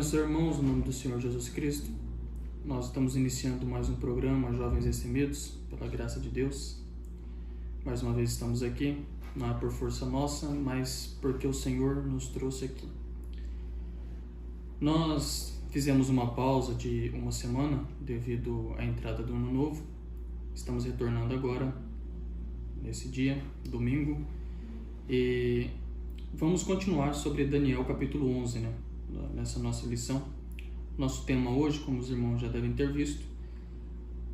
meus irmãos, no nome do Senhor Jesus Cristo. Nós estamos iniciando mais um programa, Jovens Destemidos, pela graça de Deus. Mais uma vez estamos aqui, não é por força nossa, mas porque o Senhor nos trouxe aqui. Nós fizemos uma pausa de uma semana devido à entrada do Ano Novo. Estamos retornando agora, nesse dia, domingo, e vamos continuar sobre Daniel capítulo 11, nessa nossa lição. Nosso tema hoje, como os irmãos já devem ter visto,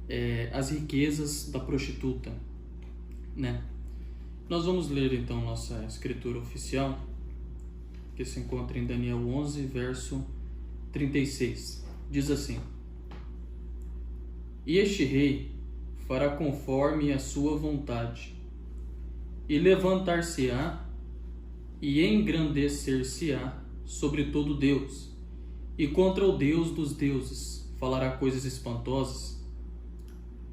é as riquezas da prostituta, Nós vamos ler então nossa escritura oficial, que se encontra em Daniel 11, verso 36. Diz assim: E este rei fará conforme a sua vontade, e levantar-se-á e engrandecer-se-á sobre todo Deus, e contra o Deus dos deuses falará coisas espantosas,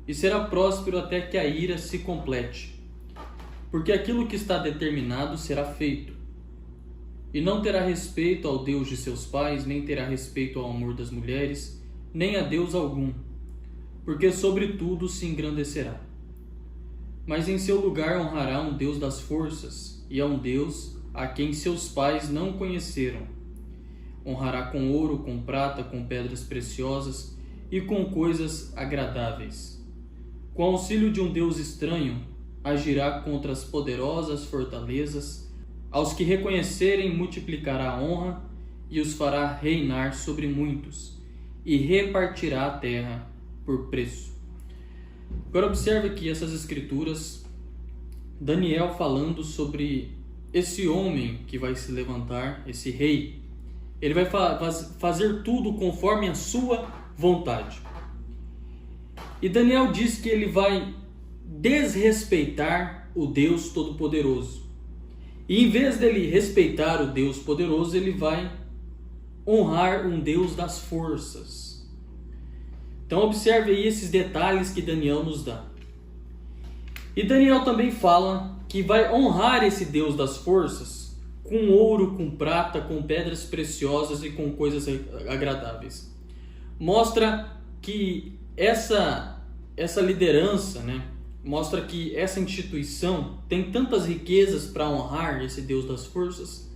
e será próspero até que a ira se complete, porque aquilo que está determinado será feito, e não terá respeito ao Deus de seus pais, nem terá respeito ao amor das mulheres, nem a Deus algum, porque sobre tudo se engrandecerá. Mas em seu lugar honrará um Deus das forças, e a um Deus a quem seus pais não conheceram. Honrará com ouro, com prata, com pedras preciosas e com coisas agradáveis. Com auxílio de um Deus estranho, agirá contra as poderosas fortalezas. Aos que reconhecerem, multiplicará a honra e os fará reinar sobre muitos, e repartirá a terra por preço. Agora observe aqui essas escrituras, Daniel falando sobre esse homem que vai se levantar, esse rei. Ele vai fazer tudo conforme a sua vontade. E Daniel diz que ele vai desrespeitar o Deus Todo-Poderoso. E em vez dele respeitar o Deus Poderoso, ele vai honrar um Deus das forças. Então observe aí esses detalhes que Daniel nos dá. E Daniel também fala que vai honrar esse Deus das forças com ouro, com prata, com pedras preciosas e com coisas agradáveis. Mostra que essa liderança, mostra que essa instituição tem tantas riquezas para honrar esse Deus das forças,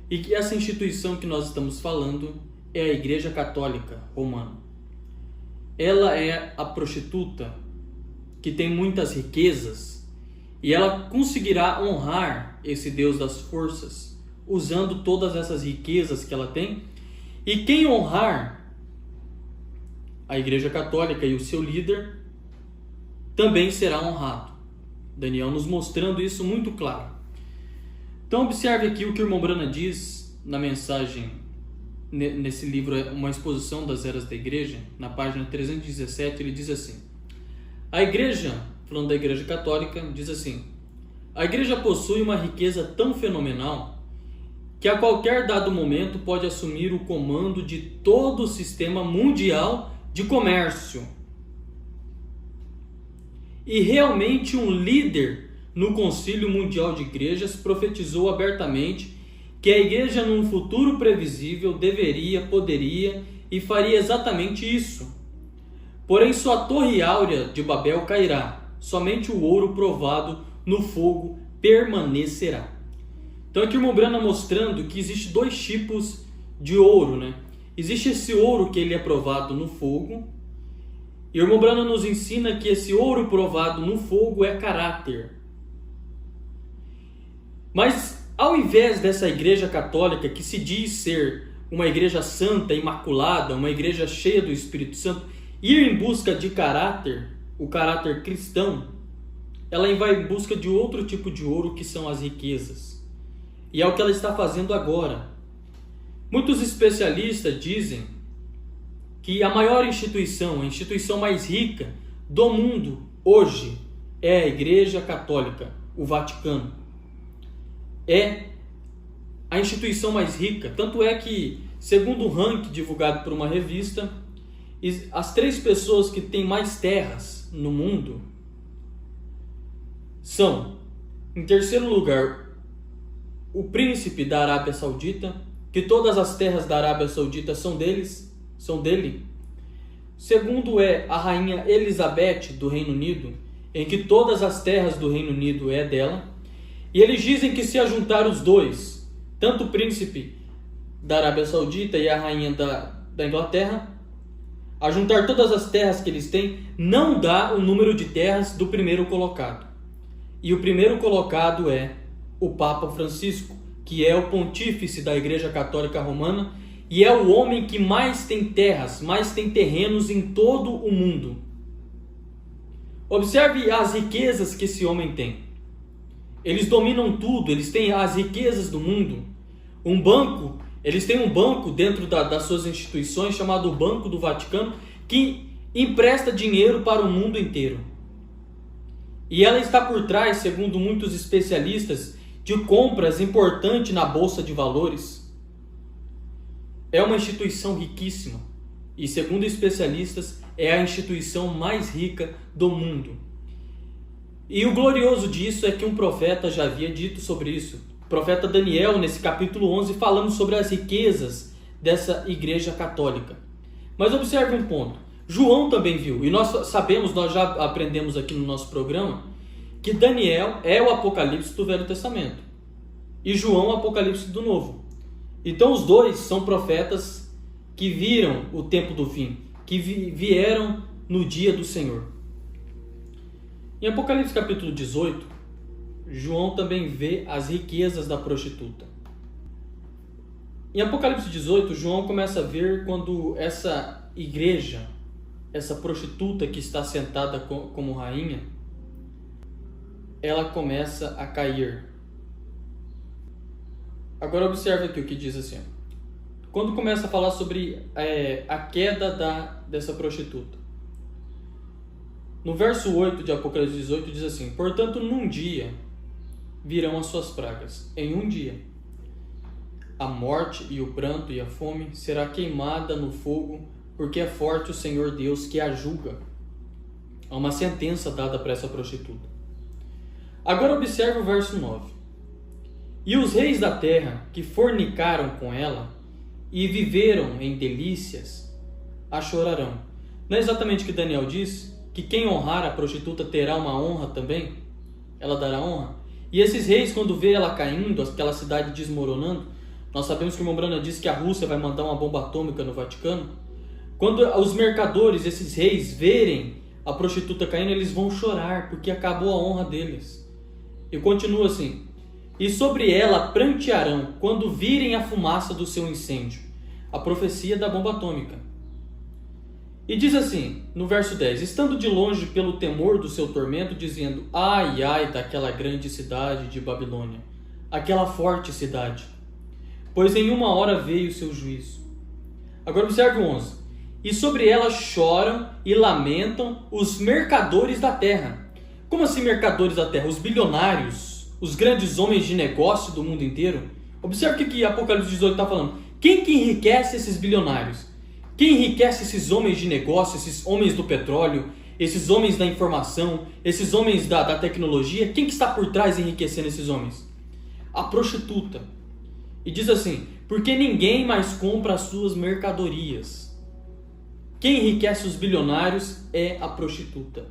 e que essa instituição que nós estamos falando é a Igreja Católica Romana. Ela é a prostituta que tem muitas riquezas, e ela conseguirá honrar esse Deus das forças usando todas essas riquezas que ela tem. E quem honrar a Igreja Católica e o seu líder também será honrado. Daniel nos mostrando isso muito claro. Então observe aqui o que o irmão Brana diz na mensagem, nesse livro, Uma Exposição das Eras da Igreja, na página 317, ele diz assim: a Igreja, falando da Igreja Católica, diz assim: a Igreja possui uma riqueza tão fenomenal que a qualquer dado momento pode assumir o comando de todo o sistema mundial de comércio. E realmente um líder no Concílio Mundial de Igrejas profetizou abertamente que a Igreja num futuro previsível deveria, poderia e faria exatamente isso. Porém, sua torre áurea de Babel cairá, somente o ouro provado no fogo permanecerá. Então aqui o irmão Brana mostrando que existe dois tipos de ouro, Existe esse ouro que ele é provado no fogo, e o irmão Brana nos ensina que esse ouro provado no fogo é caráter. Mas ao invés dessa Igreja Católica, que se diz ser uma igreja santa, imaculada, uma igreja cheia do Espírito Santo, ir em busca de caráter, o caráter cristão, ela vai em busca de outro tipo de ouro, que são as riquezas. E é o que ela está fazendo agora. Muitos especialistas dizem que a maior instituição, a instituição mais rica do mundo hoje é a Igreja Católica, o Vaticano. É a instituição mais rica. Tanto é que, segundo o ranking divulgado por uma revista, as 3 pessoas que têm mais terras no mundo são, em terceiro lugar, o príncipe da Arábia Saudita, que todas as terras da Arábia Saudita são dele. Segundo é a rainha Elizabeth do Reino Unido, em que todas as terras do Reino Unido é dela. E eles dizem que se ajuntar os dois, tanto o príncipe da Arábia Saudita e a rainha da Inglaterra, a juntar todas as terras que eles têm, não dá o número de terras do primeiro colocado. E o primeiro colocado é o Papa Francisco, que é o pontífice da Igreja Católica Romana e é o homem que mais tem terras, mais tem terrenos em todo o mundo. Observe as riquezas que esse homem tem. Eles dominam tudo, eles têm as riquezas do mundo. Eles têm um banco dentro das suas instituições chamado Banco do Vaticano, que empresta dinheiro para o mundo inteiro. E ela está por trás, segundo muitos especialistas, de compras importantes na Bolsa de Valores. É uma instituição riquíssima e, segundo especialistas, é a instituição mais rica do mundo. E o glorioso disso é que um profeta já havia dito sobre isso. O profeta Daniel, nesse capítulo 11, falando sobre as riquezas dessa igreja católica. Mas observe um ponto. João também viu, e nós já aprendemos aqui no nosso programa, que Daniel é o Apocalipse do Velho Testamento e João o Apocalipse do Novo. Então os dois são profetas que viram o tempo do fim, que vieram no dia do Senhor. Em Apocalipse capítulo 18, João também vê as riquezas da prostituta. Em Apocalipse 18, João começa a ver quando essa igreja, essa prostituta que está sentada como rainha, ela começa a cair. Agora observe aqui o que diz assim. Quando começa a falar sobre a queda dessa prostituta. No verso 8 de Apocalipse 18 diz assim: portanto, num dia virão as suas pragas. Em um dia, a morte e o pranto e a fome será queimada no fogo, porque é forte o Senhor Deus que a julga. Há uma sentença dada para essa prostituta. Agora observe o verso 9. E os reis da terra que fornicaram com ela e viveram em delícias, a chorarão. Não é exatamente o que Daniel diz? Que quem honrar a prostituta terá uma honra também? Ela dará honra? E esses reis, quando vê ela caindo, aquela cidade desmoronando, nós sabemos que o irmão Brana disse que a Rússia vai mandar uma bomba atômica no Vaticano. Quando os mercadores, esses reis, verem a prostituta caindo, eles vão chorar, porque acabou a honra deles. E continua assim: e sobre ela prantearão quando virem a fumaça do seu incêndio. A profecia da bomba atômica. E diz assim, no verso 10, estando de longe pelo temor do seu tormento, dizendo: ai, ai daquela grande cidade de Babilônia, aquela forte cidade, pois em uma hora veio o seu juízo. Agora observe o 11. E sobre ela choram e lamentam os mercadores da terra. Como assim mercadores da terra? Os bilionários, os grandes homens de negócio do mundo inteiro. Observe o que Apocalipse 18 está falando. Quem que enriquece esses bilionários? Quem enriquece esses homens de negócio, esses homens do petróleo, esses homens da informação, esses homens da tecnologia? Quem que está por trás enriquecendo esses homens? A prostituta. E diz assim: porque ninguém mais compra as suas mercadorias. Quem enriquece os bilionários é a prostituta.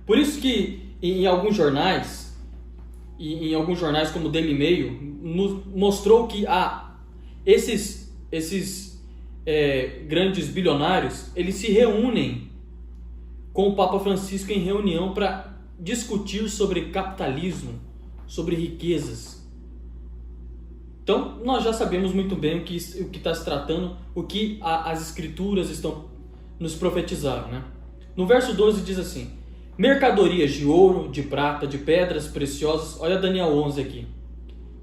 Por isso que em alguns jornais, como o Daily Mail, mostrou que esses grandes bilionários, eles se reúnem com o Papa Francisco em reunião para discutir sobre capitalismo, sobre riquezas. Então, nós já sabemos muito bem o que está se tratando, o que as escrituras estão nos profetizaram, né? No verso 12 diz assim: mercadorias de ouro, de prata, de pedras preciosas, olha Daniel 11 aqui,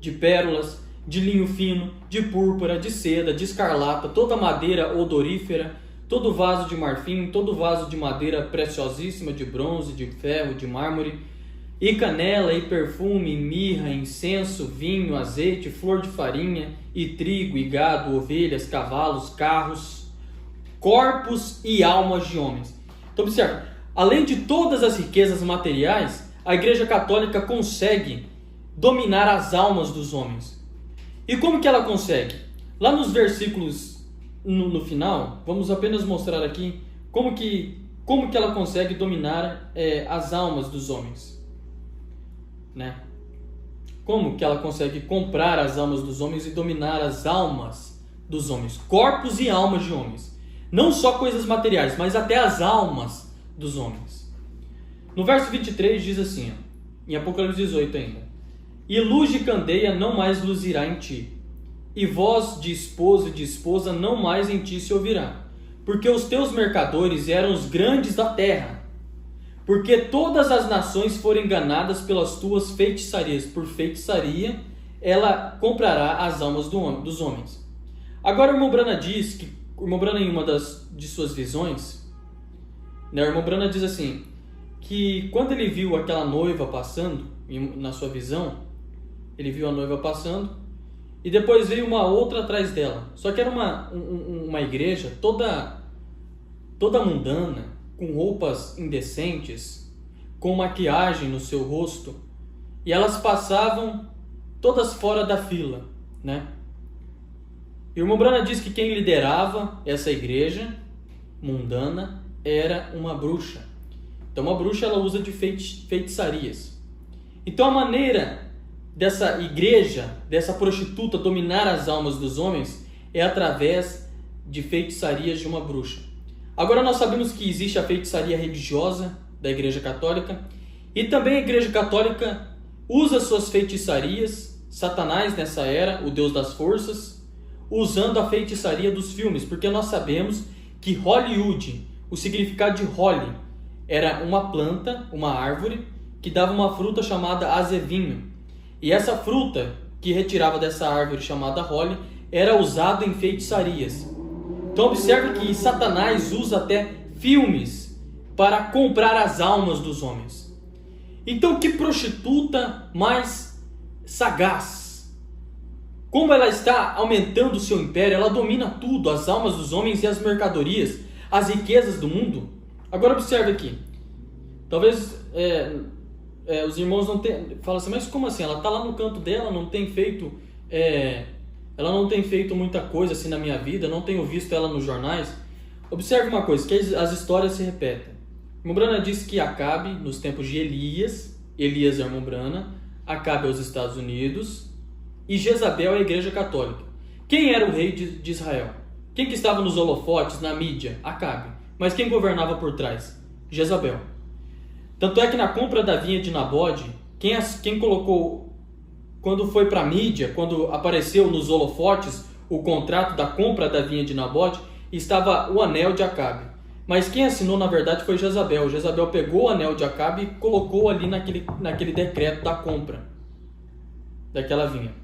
de pérolas, de linho fino, de púrpura, de seda, de escarlata, toda madeira odorífera, todo vaso de marfim, todo vaso de madeira preciosíssima, de bronze, de ferro, de mármore, e canela, e perfume, e mirra, incenso, vinho, azeite, flor de farinha, e trigo, e gado, ovelhas, cavalos, carros, corpos e almas de homens. Então observe, além de todas as riquezas materiais, a Igreja Católica consegue dominar as almas dos homens. E como que ela consegue? Lá nos versículos no final, vamos apenas mostrar aqui como que ela consegue dominar as almas dos homens, né? Como que ela consegue comprar as almas dos homens e dominar as almas dos homens, corpos e almas de homens. Não só coisas materiais, mas até as almas dos homens. No verso 23 diz assim, em Apocalipse 18 ainda: E luz de candeia não mais luzirá em ti, e voz de esposo e de esposa não mais em ti se ouvirá, porque os teus mercadores eram os grandes da terra. Porque todas as nações foram enganadas pelas tuas feitiçarias. Por feitiçaria, ela comprará as almas dos homens. Agora, o irmão Brana diz que, o irmão Brana, em uma de suas visões, né, o irmão Brana diz assim, que quando ele viu aquela noiva passando, na sua visão, ele viu a noiva passando, e depois veio uma outra atrás dela. Só que era uma igreja toda mundana, com roupas indecentes, com maquiagem no seu rosto, e elas passavam todas fora da fila, né? E o irmão Brana diz que quem liderava essa igreja mundana era uma bruxa. Então, uma bruxa, ela usa de feitiçarias. Então, a maneira dessa igreja, dessa prostituta dominar as almas dos homens é através de feitiçarias de uma bruxa. Agora, nós sabemos que existe a feitiçaria religiosa da Igreja Católica, e também a Igreja Católica usa suas feitiçarias, Satanás nessa era, o Deus das forças, usando a feitiçaria dos filmes, porque nós sabemos que Hollywood, o significado de Holly, era uma planta, uma árvore, que dava uma fruta chamada azevinho. E essa fruta que retirava dessa árvore chamada Holly era usada em feitiçarias. Então observe que Satanás usa até filmes para comprar as almas dos homens. Então, que prostituta mais sagaz! Como ela está aumentando o seu império, ela domina tudo, as almas dos homens e as mercadorias, as riquezas do mundo. Agora observe aqui. Talvez os irmãos não falam assim, mas como assim? Ela está lá no canto dela, não tem feito... ela não tem feito muita coisa assim na minha vida, não tenho visto ela nos jornais. Observe uma coisa, que as histórias se repetem. Irmão Brana disse que Acabe, nos tempos de Elias é irmão Brana, Acabe é os Estados Unidos e Jezabel é a Igreja Católica. Quem era o rei de Israel? Quem que estava nos holofotes, na mídia? Acabe. Mas quem governava por trás? Jezabel. Tanto é que na compra da vinha de Nabode, quem colocou... Quando foi para a mídia, quando apareceu nos holofotes o contrato da compra da vinha de Nabote, estava o anel de Acabe. Mas quem assinou, na verdade, foi Jezabel. Jezabel pegou o anel de Acabe e colocou ali naquele decreto da compra daquela vinha.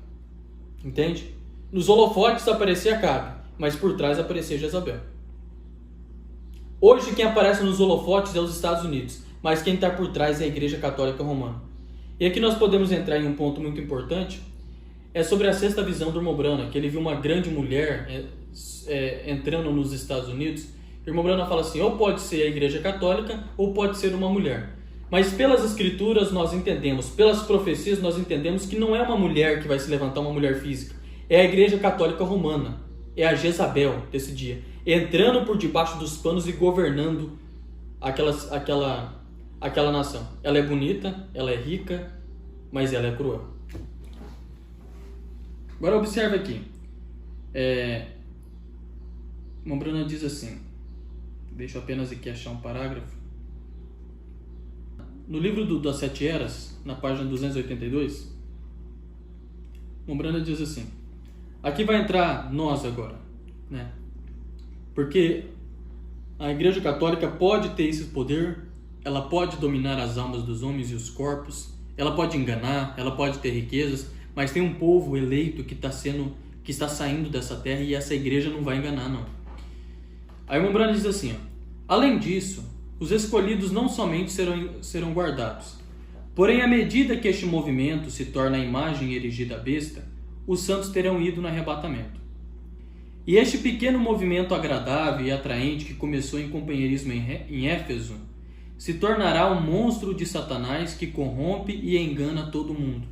Entende? Nos holofotes aparecia Acabe, mas por trás aparecia Jezabel. Hoje quem aparece nos holofotes é os Estados Unidos, mas quem está por trás é a Igreja Católica Romana. E aqui nós podemos entrar em um ponto muito importante, é sobre a sexta visão do irmão Brana, que ele viu uma grande mulher entrando nos Estados Unidos. O irmão Brana fala assim, ou pode ser a Igreja Católica, ou pode ser uma mulher. Mas pelas escrituras nós entendemos, pelas profecias nós entendemos que não é uma mulher que vai se levantar, uma mulher física. É a Igreja Católica Romana, é a Jezabel desse dia, entrando por debaixo dos panos e governando aquela nação. Ela é bonita, ela é rica, mas ela é cruel. Agora observe aqui. Irmão Brana diz assim, deixa eu apenas aqui achar um parágrafo. No livro das Sete Eras, na página 282, irmão Brana diz assim, aqui vai entrar nós agora, né? Porque a Igreja Católica pode ter esse poder, ela pode dominar as almas dos homens e os corpos, ela pode enganar, ela pode ter riquezas, mas tem um povo eleito que está saindo dessa terra e essa igreja não vai enganar, não. Aí o irmão Brana diz assim, além disso, os escolhidos não somente serão guardados, porém à medida que este movimento se torna a imagem erigida à besta, os santos terão ido no arrebatamento. E este pequeno movimento agradável e atraente que começou em companheirismo em Éfeso, se tornará um monstro de Satanás que corrompe e engana todo mundo.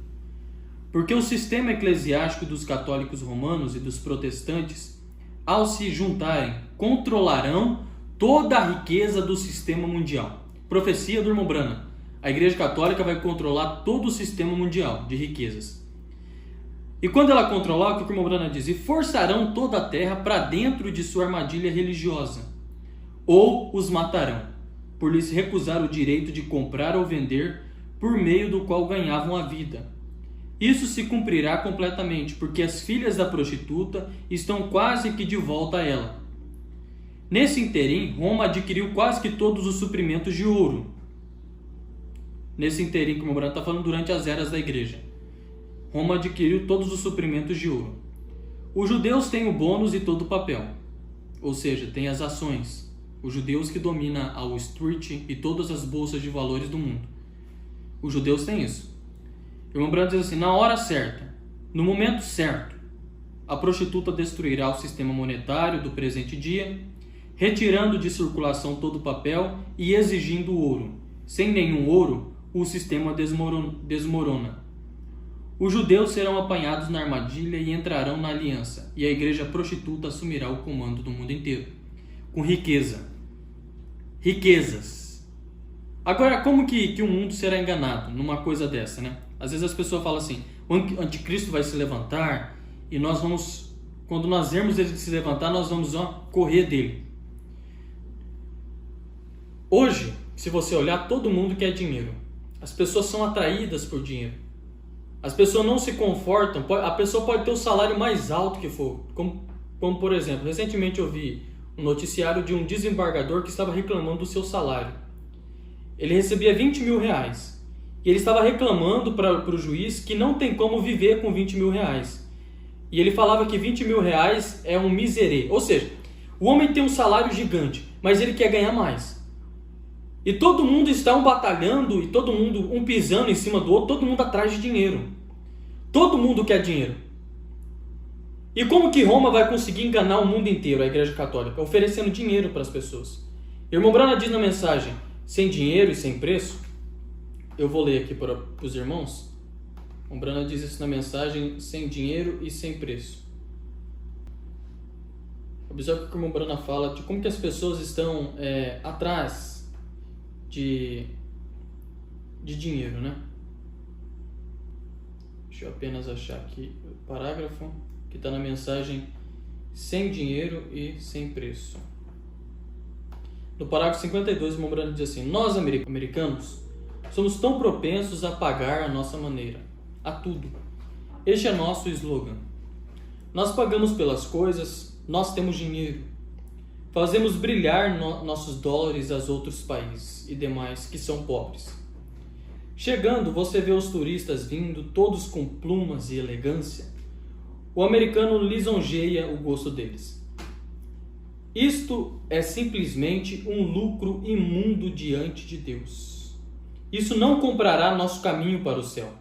Porque o sistema eclesiástico dos católicos romanos e dos protestantes, ao se juntarem, controlarão toda a riqueza do sistema mundial. Profecia do irmão Branham. A Igreja Católica vai controlar todo o sistema mundial de riquezas. E quando ela controlar, o que o irmão Branham diz? E forçarão toda a terra para dentro de sua armadilha religiosa. Ou os matarão, por lhes recusar o direito de comprar ou vender, por meio do qual ganhavam a vida. Isso se cumprirá completamente, porque as filhas da prostituta estão quase que de volta a ela. Nesse interim, Roma adquiriu quase que todos os suprimentos de ouro. Nesse interim, como o Branham está falando, durante as eras da igreja. Roma adquiriu todos os suprimentos de ouro. Os judeus têm o bônus e todo o papel. Ou seja, tem as ações. Os judeus que dominam a Wall Street e todas as bolsas de valores do mundo. Os judeus têm isso. O irmão Branham diz assim, na hora certa, no momento certo, a prostituta destruirá o sistema monetário do presente dia, retirando de circulação todo o papel e exigindo ouro. Sem nenhum ouro, o sistema desmorona. Os judeus serão apanhados na armadilha e entrarão na aliança, e a igreja prostituta assumirá o comando do mundo inteiro, com riqueza. Riquezas. Agora, como que o mundo será enganado numa coisa dessa, né? Às vezes as pessoas falam assim, o anticristo vai se levantar e nós vamos, quando nós vermos ele se levantar, nós vamos correr dele. Hoje, se você olhar, todo mundo quer dinheiro. As pessoas são atraídas por dinheiro. As pessoas não se confortam. A pessoa pode ter o salário mais alto que for. Como por exemplo, recentemente eu vi um noticiário de um desembargador que estava reclamando do seu salário. Ele recebia 20 mil reais. E ele estava reclamando para o juiz que não tem como viver com 20 mil reais. E ele falava que 20 mil reais é um miserê. Ou seja, o homem tem um salário gigante, mas ele quer ganhar mais. E todo mundo está batalhando, e todo mundo um pisando em cima do outro, todo mundo atrás de dinheiro. Todo mundo quer dinheiro. E como que Roma vai conseguir enganar o mundo inteiro, a Igreja Católica? Oferecendo dinheiro para as pessoas. O irmão Branham diz na mensagem, sem dinheiro e sem preço. Eu vou ler aqui para os irmãos. O Branham diz isso na mensagem, sem dinheiro e sem preço. Observe o que o irmão Branham fala de como que as pessoas estão atrás de dinheiro, né? Deixa eu apenas achar aqui o parágrafo que está na mensagem, sem dinheiro e sem preço. No parágrafo 52, o irmão Branham diz assim, nós americanos somos tão propensos a pagar à nossa maneira, a tudo. Este é nosso slogan. Nós pagamos pelas coisas, nós temos dinheiro. Fazemos brilhar nossos dólares aos outros países e demais que são pobres. Chegando, você vê os turistas vindo, todos com plumas e elegância. O americano lisonjeia o gosto deles. Isto é simplesmente um lucro imundo diante de Deus. Isso não comprará nosso caminho para o céu.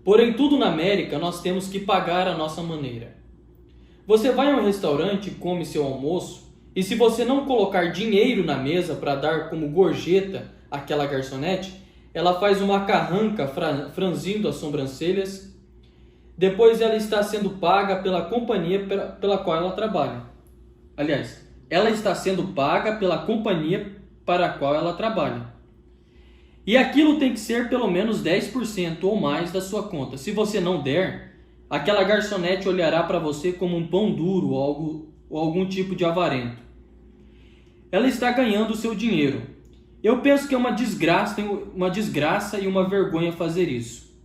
Porém, tudo na América nós temos que pagar à nossa maneira. Você vai a um restaurante e come seu almoço, e se você não colocar dinheiro na mesa para dar como gorjeta àquela garçonete, ela faz uma carranca franzindo as sobrancelhas. Depois ela está sendo paga pela companhia pela qual ela trabalha. Aliás, ela está sendo paga pela companhia para a qual ela trabalha. E aquilo tem que ser pelo menos 10% ou mais da sua conta. Se você não der, aquela garçonete olhará para você como um pão duro ou algum tipo de avarento. Ela está ganhando o seu dinheiro. Eu penso que é uma desgraça e uma vergonha fazer isso.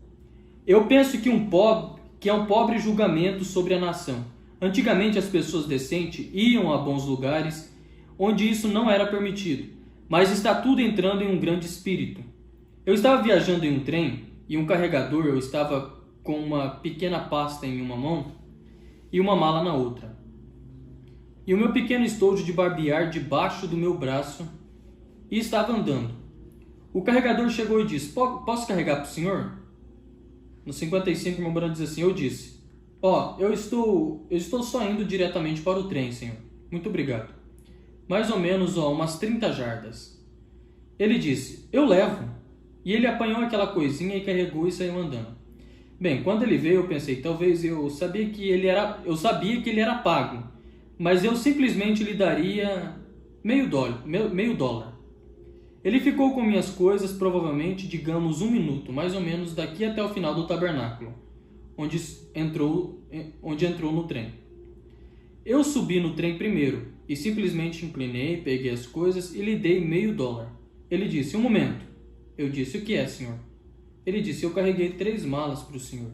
Eu penso que é um pobre julgamento sobre a nação. Antigamente as pessoas decentes iam a bons lugares onde isso não era permitido. Mas está tudo entrando em um grande espírito. Eu estava viajando em um trem e um carregador, eu estava com uma pequena pasta em uma mão e uma mala na outra. E o meu pequeno estojo de barbear debaixo do meu braço e estava andando. O carregador chegou e disse, posso carregar para o senhor? No 55, o irmão Branham diz assim, eu disse, eu estou só indo diretamente para o trem, senhor. Muito obrigado. Mais ou menos, umas 30 jardas. Ele disse, eu levo. E ele apanhou aquela coisinha e carregou e saiu andando. Bem, quando ele veio, eu pensei, talvez eu sabia que ele era pago, mas eu simplesmente lhe daria meio dólar. Ele ficou com minhas coisas, provavelmente, digamos, 1 minuto, mais ou menos, daqui até o final do tabernáculo, onde entrou no trem. Eu subi no trem primeiro e simplesmente inclinei, peguei as coisas e lhe dei meio dólar. Ele disse, 1 momento. Eu disse, o que é, senhor? Ele disse, eu carreguei 3 malas para o senhor.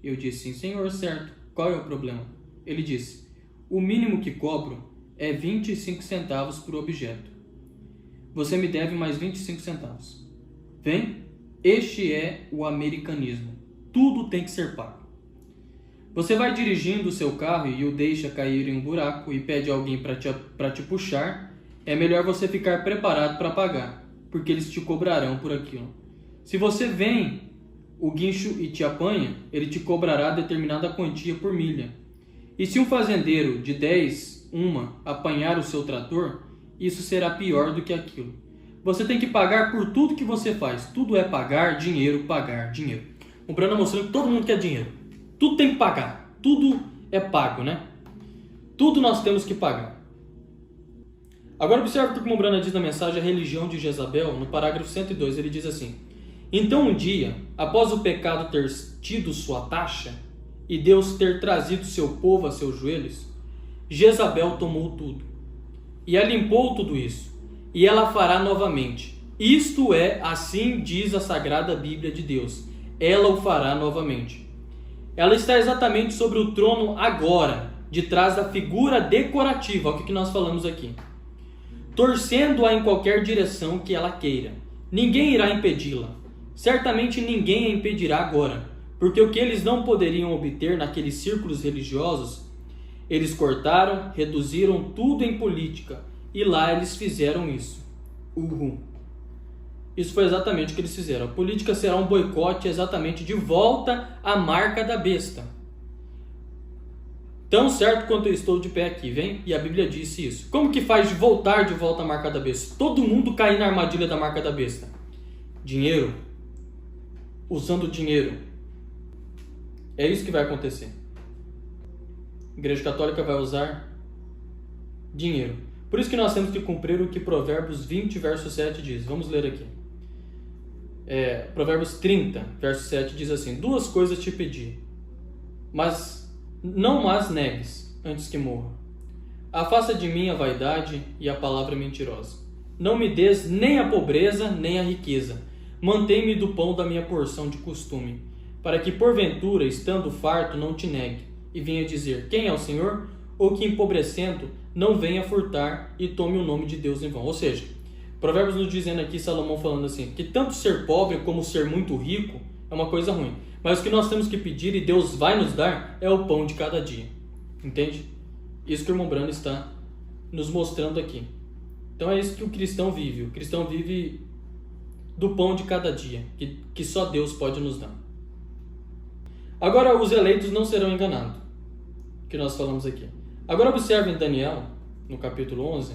Eu disse, sim, senhor, certo. Qual é o problema? Ele disse, o mínimo que cobro é 25 centavos por objeto. Você me deve mais 25 centavos. Vem? Este é o americanismo. Tudo tem que ser pago. Você vai dirigindo o seu carro e o deixa cair em um buraco e pede alguém para te puxar, é melhor você ficar preparado para pagar, porque eles te cobrarão por aquilo. Se você vem o guincho e te apanha, ele te cobrará determinada quantia por milha. E se um fazendeiro de 10 apanhar o seu trator, isso será pior do que aquilo. Você tem que pagar por tudo que você faz. Tudo é pagar dinheiro, pagar dinheiro. O Brana mostrando que todo mundo quer dinheiro. Tudo tem que pagar. Tudo é pago, né? Tudo nós temos que pagar. Agora observe o que o Brana diz na mensagem A Religião de Jezabel, no parágrafo 102. Ele diz assim, então um dia, após o pecado ter tido sua taxa e Deus ter trazido seu povo a seus joelhos, Jezabel tomou tudo. E ela limpou tudo isso. E ela fará novamente. Isto é, assim diz a Sagrada Bíblia de Deus. Ela o fará novamente. Ela está exatamente sobre o trono agora, de trás da figura decorativa, o que nós falamos aqui. Torcendo-a em qualquer direção que ela queira. Ninguém irá impedi-la. Certamente ninguém a impedirá agora, porque o que eles não poderiam obter naqueles círculos religiosos, eles cortaram, reduziram tudo em política, e lá eles fizeram isso. Isso foi exatamente o que eles fizeram. A política será um boicote exatamente de volta à marca da besta. Tão certo quanto eu estou de pé aqui, vem? E a Bíblia disse isso. Como que faz de voltar de volta à marca da besta? Todo mundo cair na armadilha da marca da besta. Dinheiro. Usando dinheiro. É isso que vai acontecer. A Igreja Católica vai usar dinheiro. Por isso que nós temos que cumprir o que Provérbios 20, verso 7 diz. Vamos ler aqui. Provérbios 30, verso 7 diz assim, 2 coisas te pedi, mas não as negues antes que morra. Afasta de mim a vaidade e a palavra mentirosa. Não me des nem a pobreza, nem a riqueza. Mantém-me do pão da minha porção de costume, para que porventura, estando farto, não te negue, e venha dizer, quem é o Senhor? Ou que empobrecendo, não venha furtar e tome o nome de Deus em vão. Ou seja, Provérbios nos dizendo aqui, Salomão falando assim, que tanto ser pobre como ser muito rico é uma coisa ruim. Mas o que nós temos que pedir e Deus vai nos dar é o pão de cada dia. Entende? Isso que o irmão Brano está nos mostrando aqui. Então é isso que o cristão vive. O cristão vive do pão de cada dia, que só Deus pode nos dar. Agora os eleitos não serão enganados, que nós falamos aqui. Agora observe em Daniel, no capítulo 11,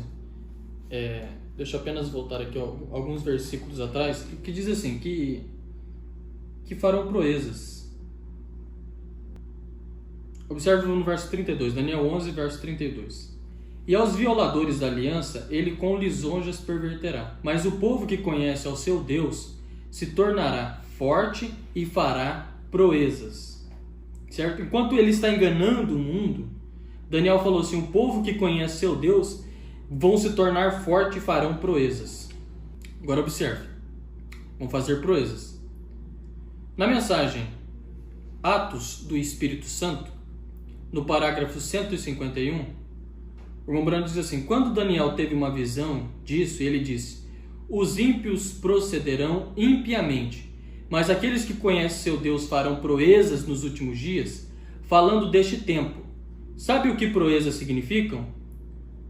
deixa eu apenas voltar aqui alguns versículos atrás, que diz assim, que farão proezas. Observe no verso 32, Daniel 11, verso 32. E aos violadores da aliança, ele com lisonjas perverterá. Mas o povo que conhece ao seu Deus se tornará forte e fará proezas. Certo? Enquanto ele está enganando o mundo, Daniel falou assim, o povo que conhece seu Deus vão se tornar forte e farão proezas. Agora observe, vão fazer proezas. Na mensagem Atos do Espírito Santo, no parágrafo 151, o irmão Brano diz assim, quando Daniel teve uma visão disso, ele disse, os ímpios procederão impiamente, mas aqueles que conhecem seu Deus farão proezas nos últimos dias, falando deste tempo. Sabe o que proezas significam?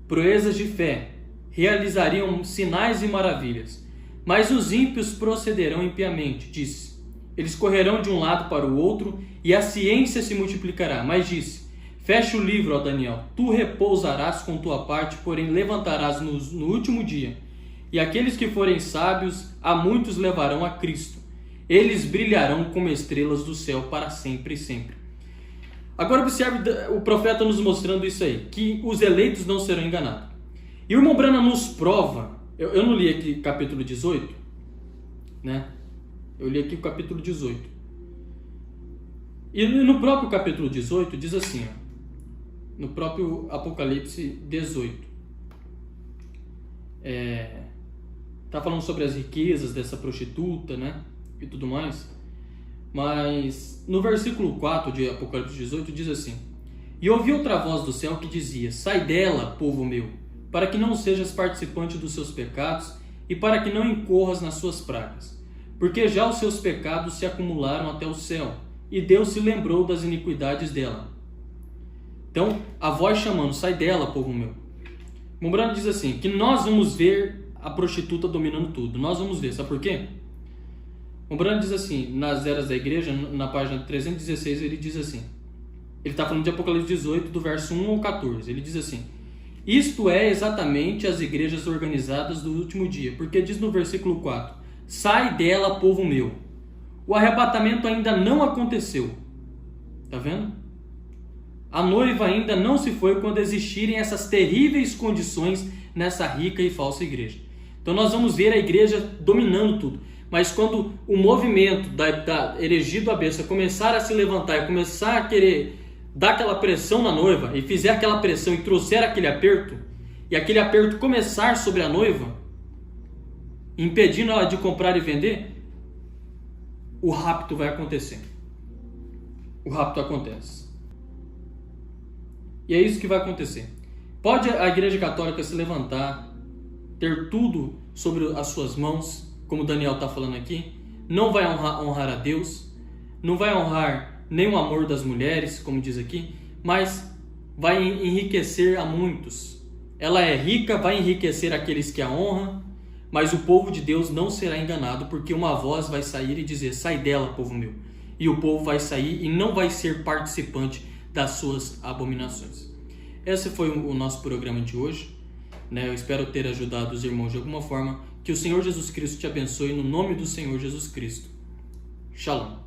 Proezas de fé, realizariam sinais e maravilhas, mas os ímpios procederão impiamente, disse. Eles correrão de um lado para o outro e a ciência se multiplicará, mas disse, fecha o livro, ó Daniel, tu repousarás com tua parte, porém levantarás no último dia, e aqueles que forem sábios, a muitos levarão a Cristo. eles brilharão como estrelas do céu para sempre e sempre. Agora observe o profeta nos mostrando isso aí, que os eleitos não serão enganados. E o irmão Branham nos prova, eu não li aqui capítulo 18, né? Eu li aqui o capítulo 18. E no próprio capítulo 18 diz assim, ó, no próprio Apocalipse 18, tá falando sobre as riquezas dessa prostituta, né? E tudo mais. Mas no versículo 4 de Apocalipse 18 diz assim: E ouvi outra voz do céu que dizia: Sai dela, povo meu, para que não sejas participante dos seus pecados e para que não incorras nas suas pragas. Porque já os seus pecados se acumularam até o céu, e Deus se lembrou das iniquidades dela. Então, a voz chamando: Sai dela, povo meu. Mombrano diz assim, que nós vamos ver a prostituta dominando tudo. Nós vamos ver, sabe por quê? Mombrano diz assim, nas Eras da Igreja, na página 316, ele diz assim, ele está falando de Apocalipse 18, do verso 1 ao 14, ele diz assim: Isto é exatamente as igrejas organizadas do último dia, porque diz no versículo 4, Sai dela, povo meu. O arrebatamento ainda não aconteceu. Tá vendo? A noiva ainda não se foi quando existirem essas terríveis condições nessa rica e falsa igreja. Então nós vamos ver a igreja dominando tudo. Mas quando o movimento da heresia da besta começar a se levantar e começar a querer dar aquela pressão na noiva, e fizer aquela pressão e trouxer aquele aperto, e aquele aperto começar sobre a noiva, impedindo ela de comprar e vender, o rapto vai acontecer. O rapto acontece. E é isso que vai acontecer. Pode a Igreja Católica se levantar, ter tudo sobre as suas mãos, como Daniel está falando aqui, não vai honrar a Deus, não vai honrar nem o amor das mulheres, como diz aqui, mas vai enriquecer a muitos. Ela é rica, vai enriquecer aqueles que a honram, mas o povo de Deus não será enganado, porque uma voz vai sair e dizer: Sai dela, povo meu. E o povo vai sair e não vai ser participante das suas abominações. Esse foi o nosso programa de hoje, né? Eu espero ter ajudado os irmãos de alguma forma. Que o Senhor Jesus Cristo te abençoe no nome do Senhor Jesus Cristo. Shalom.